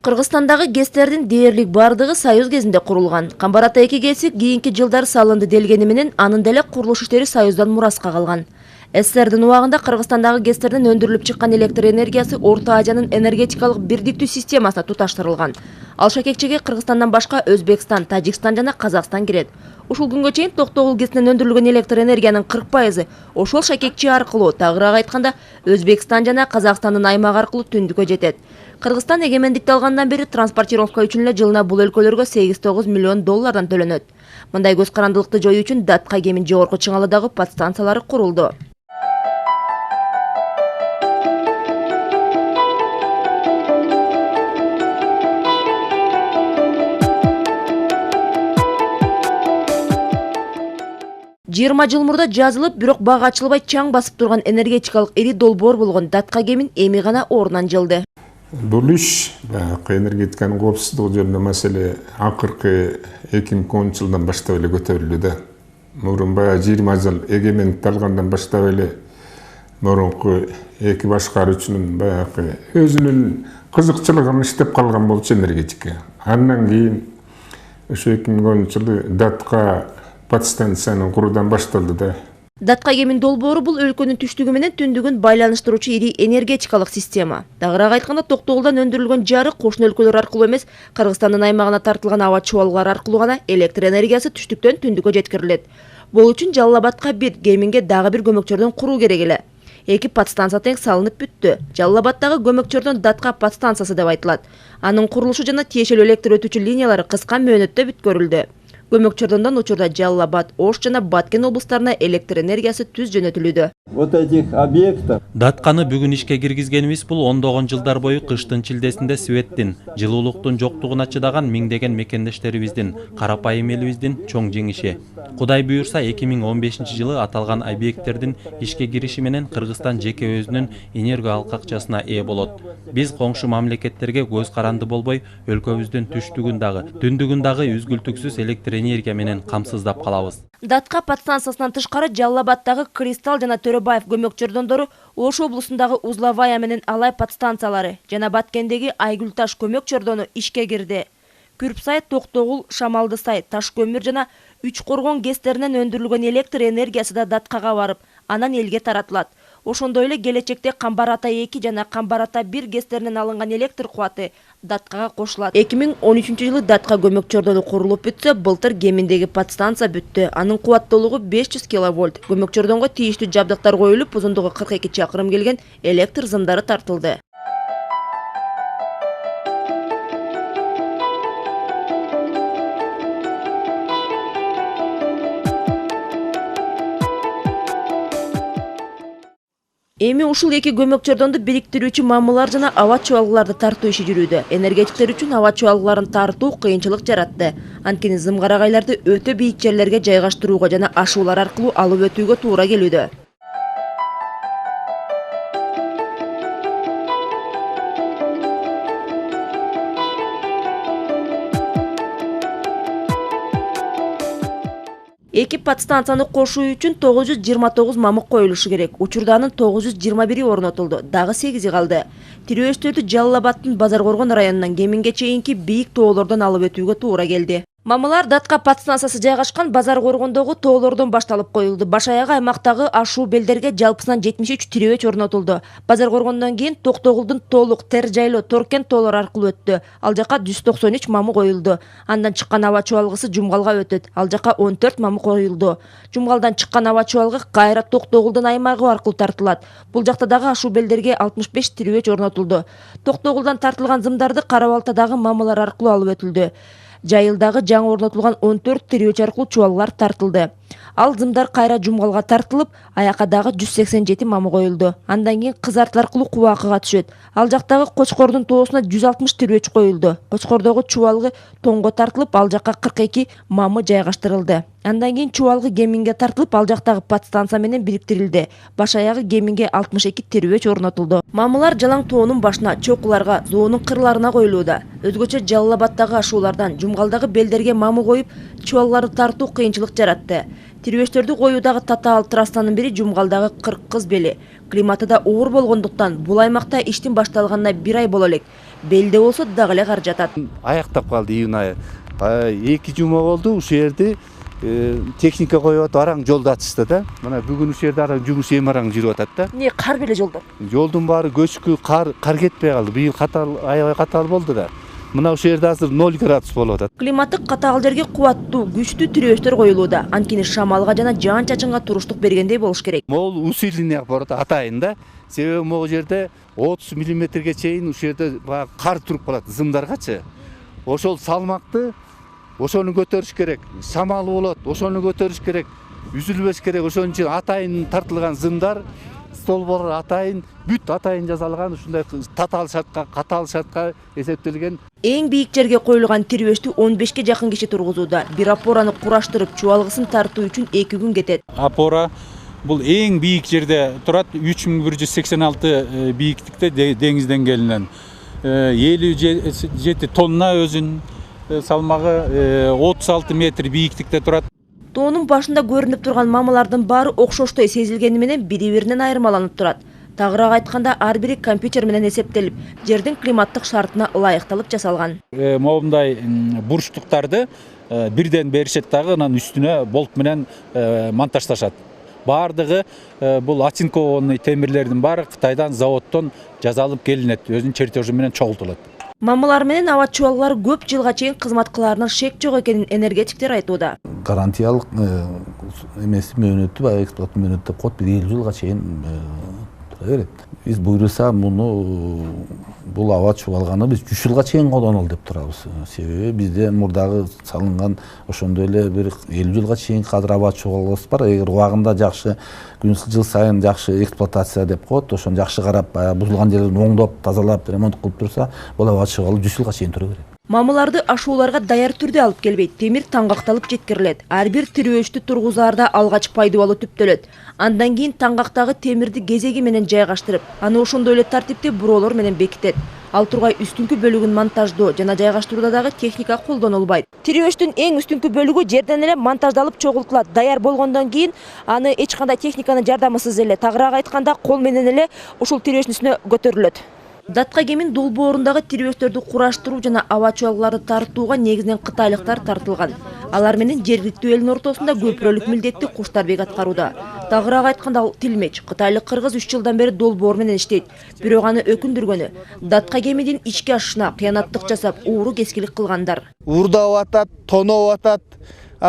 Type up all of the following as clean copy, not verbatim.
Кыргызстандагы ГЭСтердин дээрлик бардыгы Союз кезинде курулган. Камбар-Ата 2 ГЭСи кийинки жылдары салынды делгени менен анын деле курулуш иштери Союздан мураска калган. СССРдин убагында Кыргызстандагы ГЭСтердин өндүрүлүп чыккан электр энергиясы Орто Азиянын энергетикалык бирдиктүү системасына туташтырылган. Ал шакекчеге Кыргызстандан башка Өзбекстан, Тажикстан жана Казакстан кирет. Ушул күнгө чейин Токтогул ГЭСинен өндүрүлгөн электр энергиянын 40% ошол шакекчи аркылуу, тагыраак айтканда Өзбекстан жана Казакстандын аймагы аркылуу түндүккө жетет. Кыргызстан эгемендикти алгандан бери транспортировка үчүн эле жылына бул өлкөлөргө 8-9 миллион доллардан төлөнөт. Мындай көз карандылыкты жоюу үчүн Датка кемин жогорку чыңалыдагы подстанциялары курулду. Жыйырма жыл мурда жазылып, бирок бага ачылбай чаң басып турган энергетикалык ири долбоор болгон Датка кемин эми гана ордунан жылды. Бул иш энергетиканын коопсуздугу жөнүндө маселе акыркы 2010 жылдан баштап эле көтөрүлдү. Мурун баягы 20 жыл эгемендикти алгандан баштап эле мурунку эки башкаруучунун баягы өзүнүн кызыкчылыгын иштеп калган болчу энергетика. Андан кийин ошо 2010 жылы Датка подстанцияны куруудан башталды да. Датка кемин долбоору бул өлкөнүн түштүгү менен түндүгүн байланыштыруучу ири энергетикалык система. Дагыраак айтканда Токтогулдан өндүрүлгөн жарык кошуна өлкөлөр аркылуу эмес, Кыргызстандын аймагына тартылган аба чубалгылары аркылуу гана электр энергиясы түштүктөн түндүккө жеткирилет. Бул үчүн Жалал Абадка бир, Кеминге дагы бир көмөкчөрдөн куруу керек эле. Эки подстанция тең салынып бүттү. Жалал Абадтагы көмөкчөрдөн Датка подстанциясы деп айтылат. Анын курулушу жана тиешелүү электр өтүүчү линиялары кыска мөөнөттө бүткөрүлдү. Көмөкчөрдөн учурда Жалал Абад, Ош жана Баткен облустарына электр энергиясы түз жөнөтүлүүдө. Вот этих объектов. Датқаны бүгүн ишке киргизгенибиз бул ондогон жылдар бою кыштын чилдесинде светтин, жылуулуктун жоктугуна чыдаган миңдеген мекендештерибиздин, карапайым элибиздин чоң жеңиши. Кудай буюрса 2015 жылы аталган объекттердин ишке кириши менен Кыргызстан жеке өзүнүн энерго алкакчасына ээ болот. Биз коңшу мамлекеттерге көз каранды болбой, өлкөбүздүн түштүгүн дагы, түндүгүн дагы үзгүлтүксүз электр энергия менен камсыздап калабыз. Датка подстанциясынан тышкары Жалал Абадтагы Кристалл жана Төрөбаев көмөкчөрдөндөрү, Ош облусундагы Узловая менен Алай подстанциялары жана Баткендеги Айгүлташ көмөкчөрдөнү ишке кирди. Күрпсай, Токтогул, Шамалдысай, Ташкөмүр жана Үч Коргон ГЭСтеринен өндүрүлгөн электр энергиясы да Даткага барып, анан элге таратылат. Ошондой эле келечекте Камбар-Ата 2 жана Камбар-Ата 1 ГЭСтеринен алынган электр кубаты Даткага кошулат. 2013 жылы Датка көмөкчөрдөнү курулуп бүтсө, былтыр Кеминдеги подстанция бүттү. Анын кубаттуулугу 500 киловольт. Көмөкчөрдөнгө тийиштүү жабдыктар коюлуп, узундугу 42 чакырым келген электр зымдары тартылды. Эми ушул эки көмөкчөрдөндү бириктирүүчү мамылар жана аба чубалгыларды тартуу иши жүрүүдө. Энергетиктер үчүн аба чубалгыларын тартуу кыйынчылык жаратты. Анткени зымгарагайларды өтө бийик жерлерге жайгаштырууга жана ашуулар аркылуу алып өтүүгө туура келүүдө. Эки подстанцияны кошуу үчүн 929 мамык коюлушу керек. Учурда анын 921 орнотулду, дагы 8 калды. Тирөөчтөрдү Жалал Абадтын Базар Коргон районунан Кеминге чейинки бийик тоолордон алып өтүүгө туура келди. Мамылар Датка подстанциясы жайгашкан Базар Коргондогу тоолордон башталып коюлду. Баш аягы аймактагы ашуу белдерге жалпысынан 73 тирөөч орнотулду. Базар Коргондон кийин Токтогулдун Толук, Тер жайлоо, Торкен тоолору аркылуу өттү. Ал жака 193 мамы коюлду. Андан чыккан аба чубалгысы Жумгалга өтөт. Ал жака 14 мамы коюлду. Жумгалдан чыккан аба чубалгы кайра Токтогулдун аймагы аркылуу тартылат. Бул жакта дагы ашуу белдерге 65 тирөөч орнотулду. Токтогулдан тартылган зымдарды Карабалтадагы мамылар аркылуу алып өтүлдү. Жайылдагы жаңы орнотулган 14 тирөөч аркылуу чубалгылар тартылды. Ал зымдар кайра Жумгалга тартылып, аяка дагы 187 мамы коюлду. Андан кийин Кызартыл аркылуу Кубакыга түшөт. Ал жактагы Кочкордун тоосуна 160 тирөөч коюлду. Кочкордогу чубалгы Тоңго тартылып, ал жакка 42 мамы жайгаштырылды. Андан кийин чубалгы Кеминге тартылып, ал жактагы подстанция менен бириктирилди. Баш аягы Кеминге 62 тирөөч орнотулду. Мамылар жалаң тоонун башына, чокуларга, зоонун кырларына коюлууда. Өзгөчө Жалал Абадтагы ашуулардан Жумгалдагы белдерге мамы коюп, чубалгыларды тартуу кыйынчылык жаратты. Тирөөчтөрдү коюудагы татаал трастанын бири Жумгалдагы 40 кыз бели. Климаты да оор болгондуктан бул аймакта иштин башталганына 1 ай боло элек. Белде болсо дагы эле кар жатат. Аяктап калды июнь айы. 2 жума болду ушул жерди техника коюп атып араң жолду ачышты да. Мына бүгүн ушул жерде араң жумуш эми араң жүрүп атат да. Эмне кар беле жолдор? Жолдун баары көчкү, кар кетпей калды. Быйыл аябай катаал болду да. Мына ушул жерде азыр 0 градус болуп атат. Климаттык катаал жерге кубаттуу, күчтүү тирөөчтөр коюлууда. Анткени шамалга жана жаан-чачынга туруштук бергендей болуш керек. Могул усиление барат атайын да. Себеби могул жерде 30 мм чейин ушул жерде кар туруп калат зымдаргачы. Ошол салмакты ошону көтөрүш керек. Шамал болот, ошону көтөрүш керек. Үзүлбөш керек. Ошон үчүн атайын тартылган зымдар, столбор атайын, бүт атайын жасалган ушундай татаал шартка, катаал шартка эсептелген. Эң бийик жерге коюлган тирөөчтү 15 жакын киши тургузууда. Бир опораны кураштырып, чубалгысын тартуу үчүн 2 күн кетет. Опора бул эң бийик жерде турат, 3186 бийиктикте деңиз деңгээлинен. 57 тонна өзүн салмагы 36 метр бийиктикте турат. Тоонун башында көрүнүп турган мамалардын баары окшоштой сезилгени менен бири-биринен айырмаланып турат. Тагыраак айтканда ар бири компьютер менен эсептелип, жердин климаттык шартына ылайыкталып жасалган. Моундай бурчтуктарды бирден беришет дагы, анан үстүнө болт менен монтаждашат. Бардыгы бул оцинкованный темирлердин баары Кытайдан заводдон жасалып келинет, өзүнүн чертежи менен чогултулат. Мамалар менен аба чубалгылар көп жылга чейин кызмат кылаарына шек жок экенин энергетиктер айтууда. Гарантиялык эмеси мөөнөтү, эксплуат мөөнөтү деп коет, 1 жылга чейин тура берет. Биз буйруса муну бул аба чубалганы биз 3 жылга чейин колдонолу деп турабыз. Себеби бизде мурдагы салынган ошондой эле бир 50 жылга чейин кадыр аба чубалгыбыз бар. Эгер убагында жакшы жыл сайын жакшы эксплуатация деп коет, ошону жакшы карап, бузулган жерлерин оңдоп, тазалап, ремонт кылып турса, бул аба чубалы 100 жылга чейин тура берет. Мамаларды ашууларга даяр түрдө алып келбейт, темир таңгакталып жеткирилет. Ар бир тирөөчтү тургузаарда алгач пайдубалы түптөлөт. Андан кийин таңгактагы темирди кезеги менен жайгаштырып, аны ошондой эле тартипте буроолор менен бекитет. Ал тургай үстүнкү бөлүгүн монтаждоо жана жайгаштырууда дагы техника колдонулбайт. Тирөөчтүн эң үстүнкү бөлүгү жерден эле монтаждалып чогултулат. Даяр болгондон кийин аны эч кандай техниканын жардамысыз эле, тагыраак айтканда кол менен эле ушул тирөөчтүн үстүнө көтөрүлөт. Датка кемин долбоорундагы тирөөчтөрдү кураштыруу жана аба чубалгыларды тартууга негизинен кытайлыктар тартылган. Алар менен жергиликтүү элдин ортосунда көпүрөлүк милдетти Куштарбек аткарууда. Тагыраак айтканда ал Тилмеч, кытайлык кыргыз 3 жылдан бери долбоор менен иштейт. Бирок аны өкүндүргөнү Датка кемидин ички ашышына кыянаттык жасап, ууру кескилик кылгандар. Уурдап атат, тоноп атат.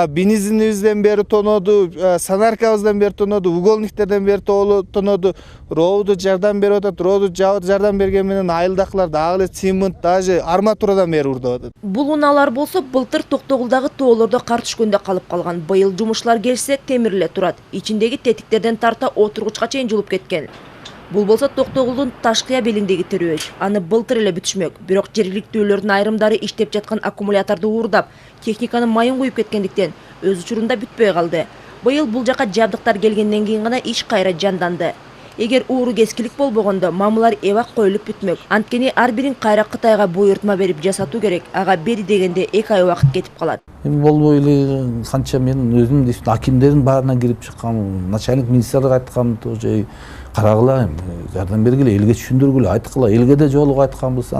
Бензинибизден бери тоноду, санаркабыздан бери тоноду, уголниктерден бери тоноду, роуду жардам берип атат, роуду жардам берген менен айылдакылар дагы эле цемент, даже арматурадан бери уурдап атат. Бул унаалар болсо былтыр Токтогулдагы тоолордо кар түшкөндө калып калган. Быйыл жумушчулар келсе темирле турат. Ичиндеги тетиктерден тарта отургучка чейин жулуп кеткен. Бул болсо Токтогулдун Ташкыя белиндеги тирөөч. Аны былтыр эле бүтүшмөк. Бирок жергиликтүүлөрдүн айрымдары иштеп жаткан аккумуляторду уурдап, техниканын майын куюп кеткендиктен өз учурунда бүтпөй калды. Быйыл бул жака жабдыктар келгенден кийин гана иш кайра жанданды. Эгер ууру кескилик болбогондо мамылар эбак коюлуп бүтмөк. Анткени ар бирин кайра Кытайга буйртма берип жасатуу керек. Ага бери дегенде 2 ай убакыт кетип калат. Болбой эле канча мен өзүм акимдердин баарына кирип чыккам, начальник министрге айткам, тоже карагыла, жардам бергиле, элге түшүндүргүлө, айткыла, элге да жолугу айтканбыз,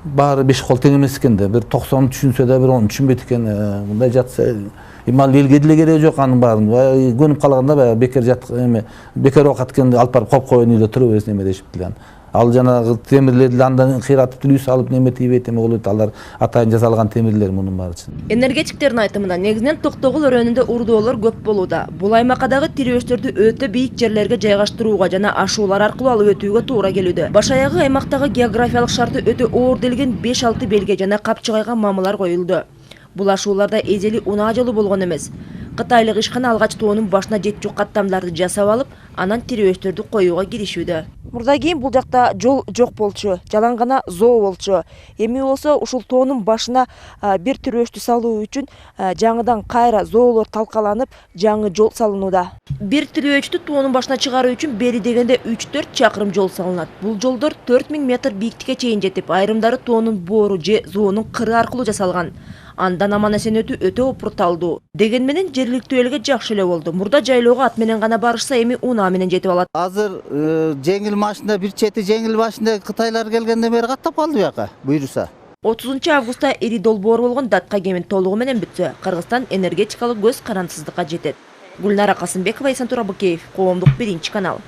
баары 5 кол тең эмес экен да, бир 90 түшүнсө да бир 10 түшүнбөйт экен, мындай жатса, ал элге деле кереги жок анын баарын, көнүп калганда бекер бекер убакыт экен алып барып коюп коюн үйдө туруп берсин эме дешип эле. Ал жанагы темирлерди андан кыйратып түлүү салып неме тийбейт эме болот, алар атайын жасалган темирлер мунун баары үчүн. Энергетиктердин айтымында негизинен Токтогул өрөөнүндө урдоолор көп болууда. Бул аймакка дагы тирөөчтөрдү өтө бийик жерлерге жайгаштырууга жана ашуулар аркылуу алып өтүүгө туура келүүдө. Баш аягы аймактагы географиялык шарты өтө оор делген 5-6 белге жана капчыгайга мамылар коюлду. Бул ашууларда эзели унаа жолу болгон эмес. Кытайлык ишкана алгач тоонун башына жетчү каттамдарды жасап алып, анан тирөөчтөрдү коюуга киришүүдө. Мурда кийин бул жакта жол жок болчу, жалаң гана зоо болчу. Эми болсо ушул тоонун башына бир тирөөчтү салуу үчүн жаңыдан кайра зоолор талкаланып, жаңы жол салынууда. Бир тирөөчтү тоонун башына чыгаруу үчүн бери дегенде 3-4 чакырым жол салынат. Бул жолдор 4000 метр бийиктикке чейин жетип, айрымдары тоонун боору же зоонун кыры аркылуу жасалган. Андан аман эсен өтүү өтө опурталдуу. Деген менен жергиликтүү элге жакшы эле болду. Мурда жайлоого ат менен гана барышса, эми унаа менен жетип алат. Азыр жеңил машина, бир чети жеңил машина Кытайлар келгенден бери каттап калды буяка, буйруса. 30 августта ири долбоор болгон датка кемин толугу менен бүтсө, Кыргызстан энергетикалык көз карансыздыкка жетет. Гүлнара Касымбекова, Эсен Турабыкеев, Коомдук 1 канал.